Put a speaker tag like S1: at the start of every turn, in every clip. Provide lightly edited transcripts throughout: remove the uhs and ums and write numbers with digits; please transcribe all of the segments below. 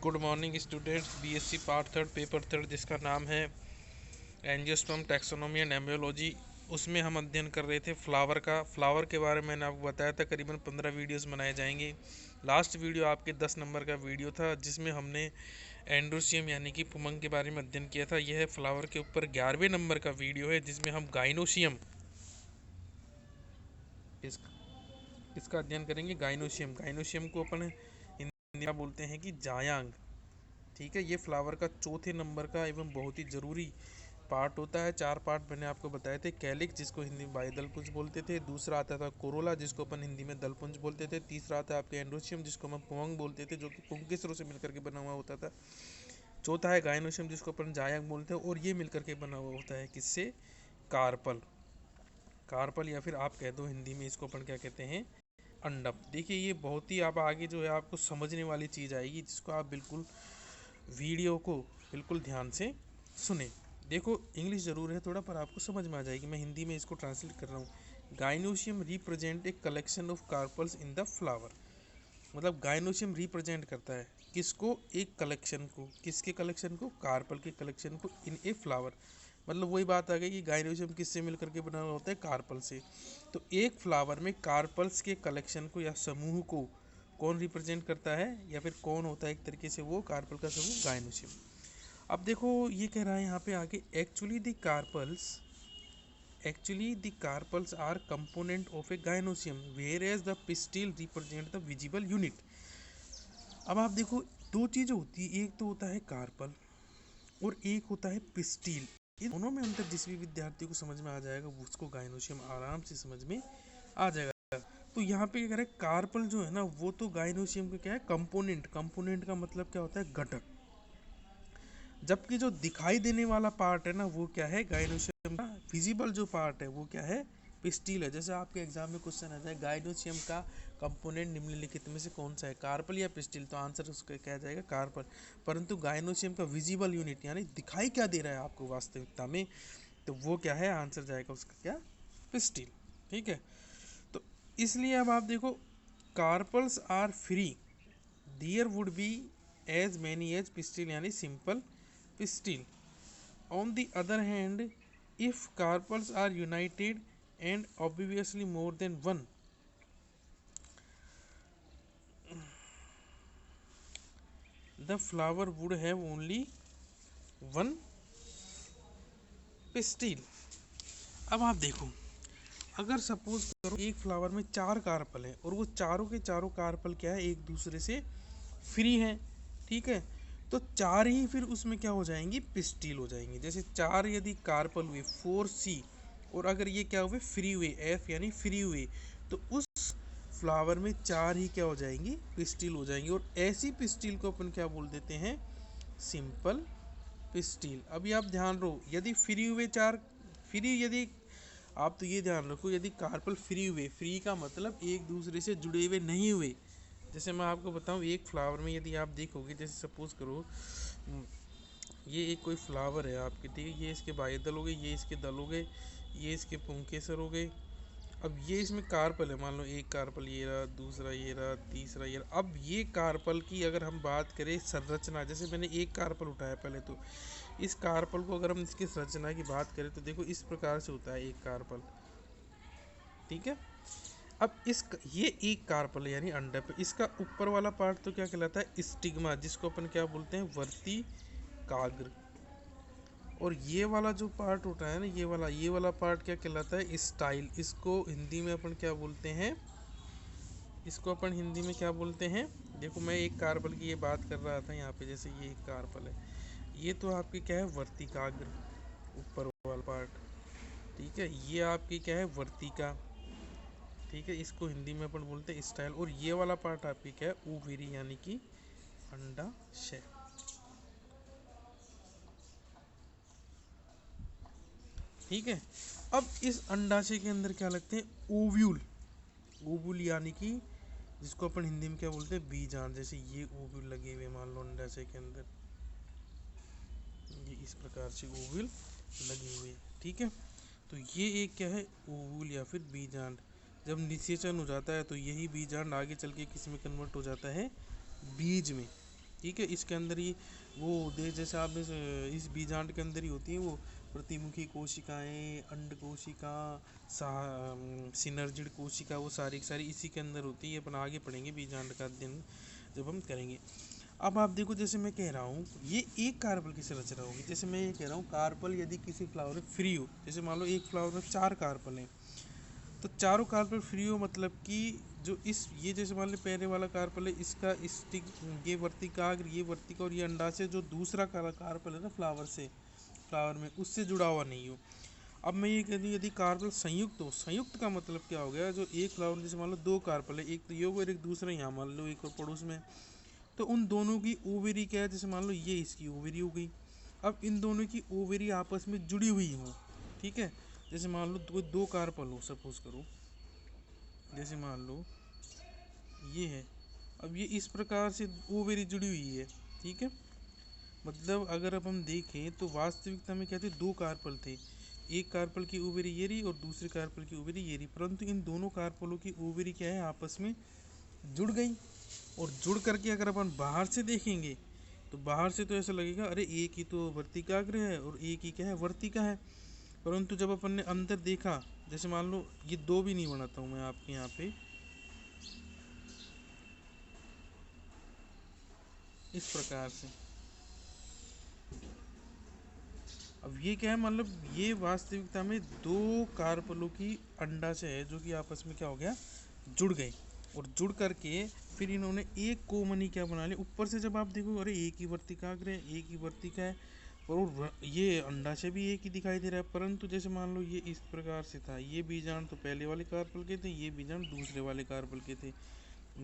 S1: Good morning students. BSc part third paper third जिसका नाम है एंजियोस्पर्म टैक्सोनॉमी एंड एम्ब्रियोलॉजी, उसमें हम अध्ययन कर रहे थे फ्लावर का। फ्लावर के बारे में मैंने आपको बताया था करीबन 15 वीडियोस बनाए जाएंगे। लास्ट वीडियो आपके 10 नंबर का वीडियो था जिसमें हमने एंड्रोसियम यानी कि पुमंग के बारे में अध्ययन किया था। यह फ्लावर के ऊपर 11वें नंबर का वीडियो है जिसमें हम गाइनोसियम इसका अध्ययन करेंगे। गाइनोसियम गाइनोसियम को अपन हिंदी में बोलते हैं कि जायांग। ठीक है, ये फ्लावर का चौथे नंबर का एवं बहुत ही जरूरी पार्ट होता है। 4 पार्ट मैंने आपको बताए थे। कैलिक्स जिसको हिंदी में बाह्यदलपुंज बोलते थे, दूसरा आता था कोरोला जिसको अपन हिंदी में दलपुंज बोलते थे, तीसरा आता है आपके एंड्रोसियम जिसको हम पुंग बोलते थे जो कि पुंकेसरों से मिलकर के बना हुआ होता था, चौथा है गाइनोसियम जिसको अपन जायंग बोलते हैं और ये मिलकर के बना हुआ होता है किससे? कार्पल। कार्पल या फिर आप कह दो हिंदी में इसको अपन क्या कहते हैं? अंडप। देखिए ये बहुत ही आप आगे जो है आपको समझने वाली चीज़ आएगी जिसको आप बिल्कुल वीडियो को बिल्कुल ध्यान से सुने। देखो इंग्लिश ज़रूर है थोड़ा पर आपको समझ में आ जाएगी। मैं हिंदी में इसको ट्रांसलेट कर रहा हूँ। Gynoecium represent a collection of carpels in the flower. मतलब गाइनोशियम रिप्रेजेंट करता है किसको? एक कलेक्शन को। किसके कलेक्शन को? कार्पल के कलेक्शन को इन ए फ्लावर। मतलब वही बात आ गई कि गाइनोशियम किससे मिलकर के बना हुआ होता है? कार्पल से। तो एक फ्लावर में कार्पल्स के कलेक्शन को या समूह को कौन रिप्रेजेंट करता है या फिर कौन होता है एक तरीके से? वो कार्पल का समूह गाइनोशियम। अब देखो ये कह रहा है यहाँ पे आगे, actually the carpels are component of a gynoecium whereas the pistil represent the visible unit। अब आप देखो दो चीज़ होती है, एक तो होता है कार्पल और एक होता है पिस्टिल। इन दोनों में अंतर जिस भी विद्यार्थी को समझ में आ जाएगा उसको गाइनोशियम आराम से समझ में आ जाएगा। तो यहाँ पे क्या कह रहे हैं? कार्पल जो है ना वो तो गाइनोशियम का क्या है? कंपोनेंट। कंपोनेंट का मतलब क्या होता है? घटक। जबकि जो दिखाई देने वाला पार्ट है ना वो क्या है? गाइनोशियम का विजिबल जो पार्ट है वो क्या है? पिस्टिल है। जैसे आपके एग्जाम में क्वेश्चन आ जाए गाइनोशियम का कंपोनेंट निम्नलिखित में से कौन सा है, कार्पल या पिस्टिल, तो आंसर उसका क्या जाएगा? कार्पल। परंतु गाइनोशियम का विजिबल यूनिट यानी दिखाई क्या दे रहा है आपको वास्तविकता में, तो वो क्या है? आंसर जाएगा उसका क्या? पिस्टिल। ठीक है, तो इसलिए अब आप देखो carpels are free, there would be as many as pistil यानी simple pistil. On the other hand, if carpels are united and obviously more than one, the flower would have only one pistil। अब आप देखो अगर suppose करो एक flower में 4 carpel है और वो चारों के चारों कार्पल क्या है? एक दूसरे से फ्री हैं। ठीक है, तो 4 ही फिर उसमें क्या हो जाएंगी? पिस्टिल हो जाएंगी। जैसे 4 यदि कार्पल हुए 4C और अगर ये क्या हुए? फ्री हुए F यानी फ्री हुए, तो उस फ्लावर में 4 ही क्या हो जाएंगी? पिस्टिल हो जाएंगी। और ऐसी पिस्टिल को अपन क्या बोल देते हैं? Simple pistil. अभी आप ध्यान रहो, यदि फ्री हुए 4 फ्री, यदि आप तो ये ध्यान रखो यदि कार्पल फ्री हुए, फ्री का मतलब एक दूसरे से जुड़े हुए नहीं हुए। जैसे मैं आपको बताऊं एक फ्लावर में यदि आप देखोगे, जैसे सपोज करो ये एक कोई फ्लावर है आपके, ठीक है, ये इसके बाह्य दल हो गए, ये इसके दल हो गए, ये इसके पुंकेसर हो गए। अब ये इसमें कार्पल है, मान लो एक कार्पल ये रहा, दूसरा ये रहा, तीसरा ये रहा। अब ये कार्पल की अगर हम बात करें संरचना, जैसे मैंने एक कार्पल उठाया पहले, तो इस कार्पल को अगर हम इसकी संरचना की बात करें तो देखो इस प्रकार से होता है एक कार्पल। ठीक है, अब इस ये एक कार्पल यानी अंडप, इसका ऊपर वाला पार्ट तो क्या कहलाता है? स्टिग्मा, जिसको अपन क्या बोलते हैं? वर्ती काग्र। और ये वाला जो पार्ट होता है ना, ये वाला पार्ट क्या कहलाता है? स्टाइल। इसको हिंदी में अपन क्या बोलते हैं? इसको अपन हिंदी में क्या बोलते हैं? देखो मैं एक कार्पल की ये बात कर रहा था यहाँ पे, जैसे ये एक कार्पल है, ये तो आपकी क्या है? वर्तिकाग्र, ऊपर वाला पार्ट। ठीक है, ये आपकी क्या है? वर्तिका। ठीक है, इसको हिंदी में अपन बोलते हैं स्टाइल। और ये वाला पार्ट आपकी क्या है? ओवेरी यानी कि अंडाशय। ठीक है, अब इस अंडाशय के अंदर क्या लगते हैं? ओव्यूल। ओव्यूल यानी कि जिसको अपन हिंदी में क्या बोलते हैं? बीजांड। जैसे ये ओव्यूल लगे हुए मान लो अंडाशय के अंदर, ये इस प्रकार से ओव्यूल लगे हुए। ठीक है, तो ये एक क्या है? ओव्यूल या फिर बीजांड। जब निषेचन हो जाता है तो यही बीजांड आगे चल के किस में कन्वर्ट हो जाता है? बीज में। ठीक है। इसके अंदर ही वो दे जैसे आप इस बीजांड के अंदर ही होती है वो प्रतिमुखी कोशिकाएं, अंड कोशिका, सिनर्जिड कोशिका, वो सारी की सारी इसी के अंदर होती है। अपन आगे पढ़ेंगे बीजांड का अध्ययन जब हम करेंगे। अब आप देखो, जैसे मैं कह रहा हूँ ये एक कार्बल की संरचना होगी। जैसे मैं ये कह रहा हूँ कार्बल यदि किसी फ्लावर में फ्री हो, जैसे मान लो एक फ्लावर में 4 कार्बल हैं, तो चारों कार्बन फ्री हो मतलब कि जो इस ये जैसे मान लो पहले वाला कार्बन है, इसका स्टिक, ये वर्तिकाग्र, ये वर्तिका और ये अंडाशय, जो दूसरा कार्बन है ना फ्लावर में उससे जुड़ा हुआ नहीं हो। अब मैं ये कह दूँ यदि कार्बन संयुक्त हो, संयुक्त का मतलब क्या हो गया, जो एक फ्लावर जैसे मान लो 2 कार्बन है, एक तो योग और एक दूसरा यहाँ मान लो एक और पड़ोस में, तो उन दोनों की ओवेरी क्या है, जैसे मान लो ये इसकी ओवेरी हो गई। अब इन दोनों की ओवेरी आपस में जुड़ी हुई हो, ठीक है। जैसे मान लो कोई 2 कार्बन हो, सपोज करो, जैसे मान लो ये है। अब ये इस प्रकार से ओवेरी जुड़ी हुई है, ठीक है। मतलब अगर अब हम देखें तो वास्तविकता में क्या थे, 2 कार्पल थे। एक कार्पल की ओवेरी ये रही और दूसरे कार्पल की ओवेरी ये रही, परंतु इन दोनों कार्पलों की ओवेरी क्या है, आपस में जुड़ गई। और जुड़ करके अगर अपन बाहर से देखेंगे तो बाहर से तो ऐसा लगेगा अरे एक ही तो वर्तिकाग्र है और एक ही क्या है, वर्तिका है। परंतु जब अपन ने अंदर देखा, जैसे मान लो ये 2 भी नहीं बनाता हूँ मैं आपके यहाँ पे, इस प्रकार से। अब ये क्या है, मतलब ये वास्तविकता में 2 कार्बलों की अंडाशय है जो कि आपस में क्या हो गया, जुड़ गए। और जुड़ करके फिर इन्होंने एक कोमनी क्या बना लिया। ऊपर से जब आप देखो अरे एक ही वर्तिकाग्र है, एक ही वर्तिका है, और ये अंडाशय भी एक ही दिखाई दे रहा है। परंतु जैसे मान लो ये इस प्रकार से था, ये बीजांड तो पहले वाले कार्बल के थे, ये बीजांड दूसरे वाले कार्बल के थे।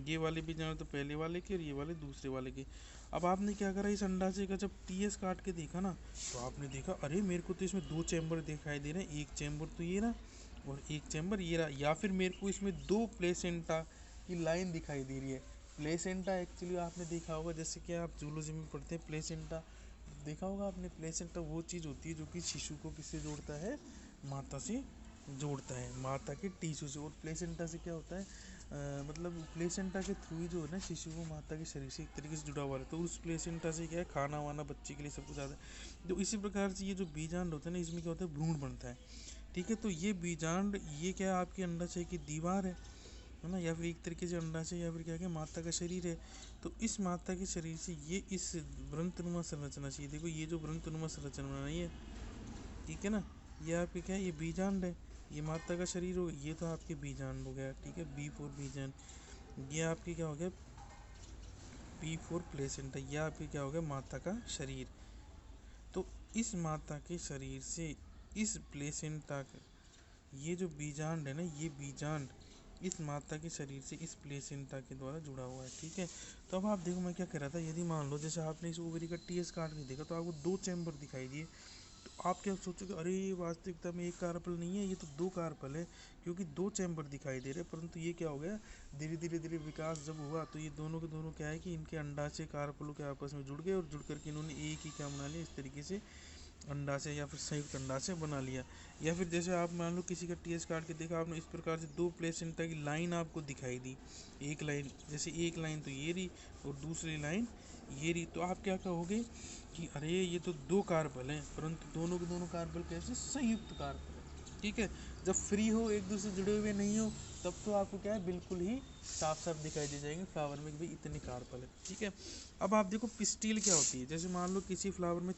S1: ये वाले बीजाणु तो पहले वाले के और ये वाले दूसरे वाले के। अब आपने क्या करा, इस अंडाशय का जब टीएस काट के देखा ना, तो आपने देखा अरे मेरे को तो इसमें 2 चैम्बर दिखाई दे रहे हैं, एक चैम्बर तो ये रहा और एक चैम्बर ये रहा। या फिर मेरे को इसमें 2 प्लेसेंटा की लाइन दिखाई दे रही है। प्लेसेंटा एक्चुअली आपने देखा होगा, जैसे कि आप जूलॉजी में पढ़ते हैं प्लेसेंटा, देखा होगा आपने। प्लेसेंटा वो चीज़ होती है जो कि शिशु को किससे जोड़ता है, माता से जोड़ता है, माता के टिश्यू से। और प्लेसेंटा से क्या होता है, मतलब प्लेसेंटा के थ्रू ही जो है ना शिशु को माता के शरीर से एक तरीके से जुड़ा हुआ रहता है। तो उस प्लेसेंटा से क्या है, खाना वाना बच्चे के लिए सब कुछ आता है। तो इसी प्रकार से ये जो बीजांड होता है ना, इसमें क्या होता है, भ्रूण बनता है, ठीक है। तो ये बीजांड ये क्या है, आपके अंडाशय की दीवार है ना, या फिर एक तरीके से अंडाशय या फिर क्या है माता का शरीर है। तो इस माता के शरीर से ये इस व्रंतनुमा संरचना से, देखो ये जो व्रंतनुमा संरचना बनाई है, ठीक है ना, ये आपके क्या है, ये बीजांड है। ये माता का शरीर हो, ये तो आपके बीजांड हो गया, ठीक है, B4 बीजांड। ये आपके क्या हो गया, B4 प्लेसेंटा। ये आपके क्या हो गया, माता का शरीर। तो इस माता के शरीर से इस प्लेसेंटा का ये जो बीजांड है ना, ये बीजांड इस माता के शरीर से इस प्लेसेंटा के द्वारा जुड़ा हुआ है, ठीक है। तो अब आप देखो मैं क्या कह रहा था, यदि मान लो जैसे आपने इस ओवरी का टीएस काट के देखा तो आपको 2 चैम्बर दिखाई दिए। तो आप क्या सोचोगे, अरे ये वास्तविकता में एक कार्पल नहीं है, ये तो 2 कार्पल है, क्योंकि 2 चैम्बर दिखाई दे रहे हैं। परंतु ये क्या हो गया, धीरे धीरे धीरे विकास जब हुआ तो ये दोनों के दोनों क्या है कि इनके अंडाशय कार्पलों के आपस में जुड़ गए और जुड़ करके इन्होंने एक ही क्या बना लिया, इस तरीके से अंडाशय या फिर संयुक्त अंडाशय बना लिया। या फिर जैसे आप मान लो किसी का टीएस काट के देखा आपने, इस प्रकार से 2 प्लेसेंटा की लाइन आपको दिखाई दी। एक लाइन, जैसे एक लाइन तो ये रही और दूसरी लाइन ये रही, तो आप क्या कहोगे कि अरे ये तो 2 कार्बल हैं, परंतु दोनों के दोनों कार्बल कैसे, संयुक्त कार्बल है, ठीक है। जब फ्री हो, एक दूसरे से जुड़े हुए नहीं हो, तब तो आपको क्या है, बिल्कुल ही साफ साफ दिखाई दे जाएंगे फ्लावर में कि भाई इतने कार्पल है, ठीक है। अब आप देखो पिस्टिल क्या होती है, जैसे मान लो किसी फ्लावर में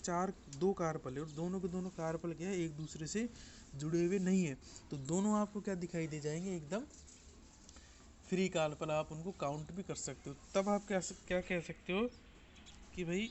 S1: 2 कार्पल है और दोनों के दोनों कार्पल क्या है, एक दूसरे से जुड़े हुए नहीं है, तो दोनों आपको क्या दिखाई दे जाएंगे, एकदम फ्री कार्पल। आप उनको काउंट भी कर सकते हो। तब आप क्या क्या कह सकते हो कि भाई